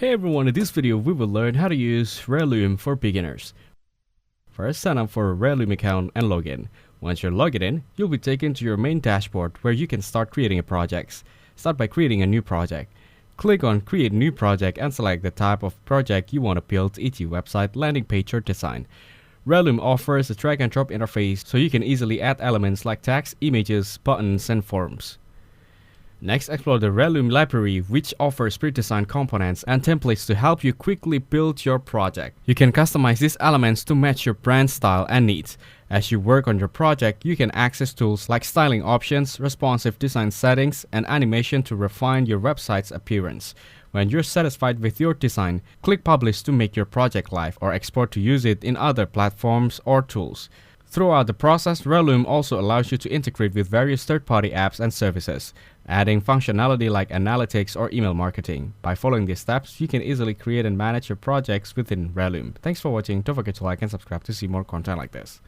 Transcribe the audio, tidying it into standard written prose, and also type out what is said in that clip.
Hey everyone, in this video we will learn how to use Relume for beginners. First, sign up for a Relume account and log in. Once you're logged in, you'll be taken to your main dashboard where you can start creating a project. Start by creating a new project. Click on Create New Project and select the type of project you want to build, e.g. website, landing page or design. Relume offers a drag and drop interface so you can easily add elements like text, images, buttons and forms. Next, explore the Relume library, which offers pre-designed components and templates to help you quickly build your project. You can customize these elements to match your brand style and needs. As you work on your project, you can access tools like styling options, responsive design settings, and animation to refine your website's appearance. When you're satisfied with your design, click Publish to make your project live or export to use it in other platforms or tools. Throughout the process, Relume also allows you to integrate with various third-party apps and services, adding functionality like analytics or email marketing. By following these steps, you can easily create and manage your projects within Relume. Thanks for watching. Don't forget to like and subscribe to see more content like this.